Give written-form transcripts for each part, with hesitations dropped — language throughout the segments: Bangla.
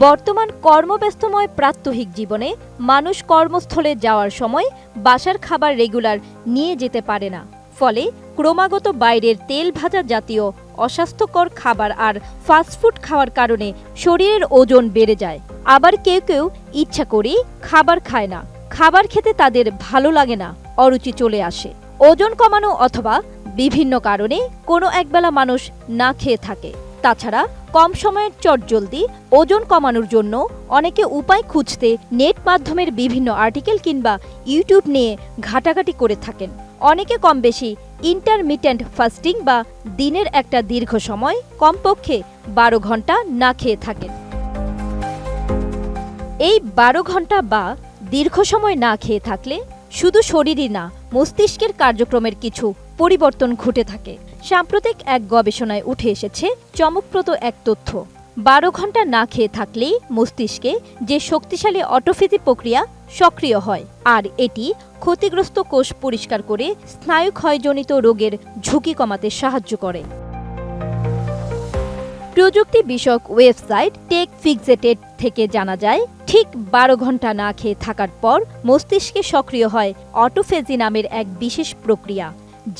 বর্তমান কর্মব্যস্তময় প্রাত্যহিক জীবনে মানুষ কর্মস্থলে যাওয়ার সময় বাসার খাবার রেগুলার নিয়ে যেতে পারে না। ফলে ক্রমাগত বাইরের তেল ভাজা জাতীয় অস্বাস্থ্যকর খাবার আর ফাস্টফুড খাওয়ার কারণে শরীরের ওজন বেড়ে যায়। আবার কেউ কেউ ইচ্ছা করেই খাবার খায় না, খাবার খেতে তাদের ভালো লাগে না, অরুচি চলে আসে। ওজন কমানো অথবা বিভিন্ন কারণে কোনো একবেলা মানুষ না খেয়ে থাকে। তাছাড়া কম সময়ের চটজলদি ওজন কমানোর জন্য অনেকে উপায় খুঁজতে নেট মাধ্যমের বিভিন্ন আর্টিকেল কিংবা ইউটিউব নিয়ে ঘাটাঘাটি করে থাকেন। অনেকে কম বেশি ইন্টারমিটেন্ট ফাস্টিং বা দিনের একটা দীর্ঘ সময় কমপক্ষে 12 ঘন্টা না খেয়ে থাকেন। এই 12 ঘন্টা বা দীর্ঘ সময় না খেয়ে থাকলে শুধু শরীরই না, মস্তিষ্কের কার্যক্রমের কিছু পরিবর্তন ঘটে থাকে। সাম্প্রতিক এক গবেষণায় উঠে এসেছে চমকপ্রদ এক তথ্য। 12 ঘন্টা না খেয়ে থাকলেই মস্তিষ্কে যে শক্তিশালী অটোফেজি প্রক্রিয়া সক্রিয় হয়, আর এটি ক্ষতিগ্রস্ত কোষ পরিষ্কার করে স্নায়ু ক্ষয়জনিত রোগের ঝুঁকি কমাতে সাহায্য করে। প্রযুক্তি বিষয়ক ওয়েবসাইট টেক ফিক্সেটেড থেকে জানা যায়, ঠিক 12 ঘন্টা না খেয়ে থাকার পর মস্তিষ্কে সক্রিয় হয় অটোফেজি নামের এক বিশেষ প্রক্রিয়া,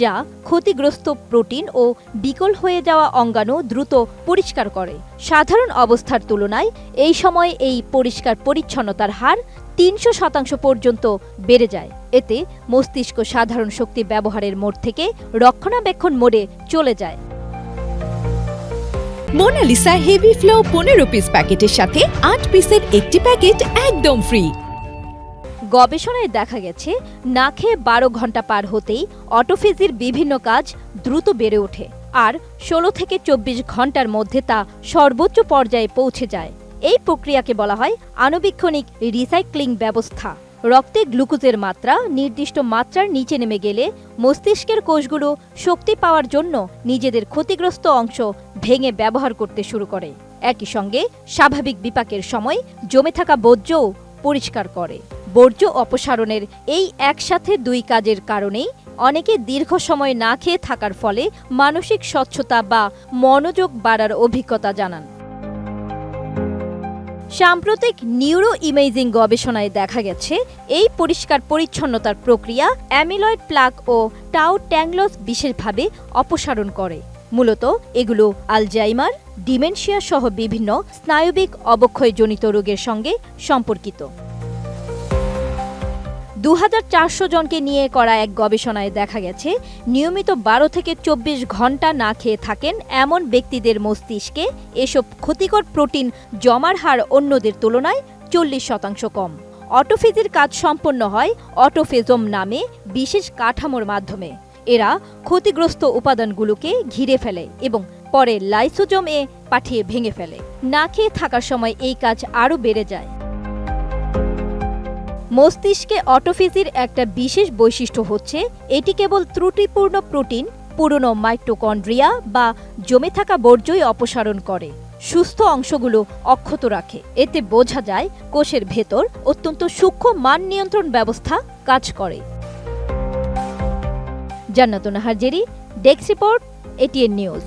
যা ক্ষতিগ্রস্ত প্রোটিন ও বিকল হয়ে যাওয়া অঙ্গাণু দ্রুত পরিষ্কার করে। সাধারণ অবস্থার তুলনায় এই সময়ে এই পরিষ্কার পরিচ্ছন্নতার হার 300% পর্যন্ত বেড়ে যায়। এতে মস্তিষ্ক সাধারণ শক্তি ব্যবহারের মোড থেকে রক্ষণাবেক্ষণ মোডে চলে যায়। মোনালিসা হেভি ফ্লো 15 পিস প্যাকেটের সাথে 8 পিসের একটি প্যাকেট একদম ফ্রি। গবেষণায় দেখা গেছে, না খেয়ে 12 ঘন্টা পার হতেই অটোফেজির বিভিন্ন কাজ দ্রুত বেড়ে ওঠে, আর 16 থেকে 24 ঘন্টার মধ্যে তা সর্বোচ্চ পর্যায়ে পৌঁছে যায়। এই প্রক্রিয়াকে বলা হয় আণুবীক্ষণিক রিসাইক্লিং ব্যবস্থা। রক্তে গ্লুকোজের মাত্রা নির্দিষ্ট মাত্রার নিচে নেমে গেলে মস্তিষ্কের কোষগুলো শক্তি পাওয়ার জন্য নিজেদের ক্ষতিগ্রস্ত অংশ ভেঙে ব্যবহার করতে শুরু করে। একই সঙ্গে স্বাভাবিক বিপাকের সময় জমে থাকা বর্জ্যও পরিষ্কার করে। বর্জ্য অপসারণের এই একসাথে দুই কাজের কারণেই অনেকে দীর্ঘ সময় না খেয়ে থাকার ফলে মানসিক স্বচ্ছতা বা মনোযোগ বাড়ার অভিজ্ঞতা জানান। সাম্প্রতিক নিউরো ইমেজিং গবেষণায় দেখা গেছে, এই পরিষ্কার পরিচ্ছন্নতার প্রক্রিয়া অ্যামিলয়েড প্লাক ও টাউ ট্যাংলস বিশেষভাবে অপসারণ করে। মূলত এগুলো আলজাইমার, ডিমেনশিয়া সহ বিভিন্ন স্নায়বিক অবক্ষয়জনিত রোগের সঙ্গে সম্পর্কিত। 2400 জনকে নিয়ে করা এক গবেষণায় দেখা গেছে, নিয়মিত 12 থেকে 24 ঘন্টা না খেয়ে থাকেন এমন ব্যক্তিদের মস্তিষ্কে এসব ক্ষতিকর প্রোটিন জমার হার অন্যদের তুলনায় 40% কম। অটোফেজির কাজ সম্পন্ন হয় অটোফেজোম নামে বিশেষ কাঠামোর মাধ্যমে। এরা ক্ষতিগ্রস্ত উপাদানগুলোকে ঘিরে ফেলে এবং পরে লাইসোজোম এ পাঠিয়ে ভেঙে ফেলে। না খেয়ে থাকার সময় এই কাজ আরও বেড়ে যায়। মস্তিষ্কে অটোফেজির একটা বিশেষ বৈশিষ্ট্য হচ্ছে, এটি কেবল ত্রুটিপূর্ণ প্রোটিন, পুরনো মাইটোকন্ড্রিয়া বা জমে থাকা বর্জ্যই অপসারণ করে, সুস্থ অংশগুলো অক্ষত রাখে। এতে বোঝা যায় কোষের ভেতর অত্যন্ত সূক্ষ্ম মান নিয়ন্ত্রণ ব্যবস্থা কাজ করে। জান্নাতুন Nahar Jerry, desk report, ATN news.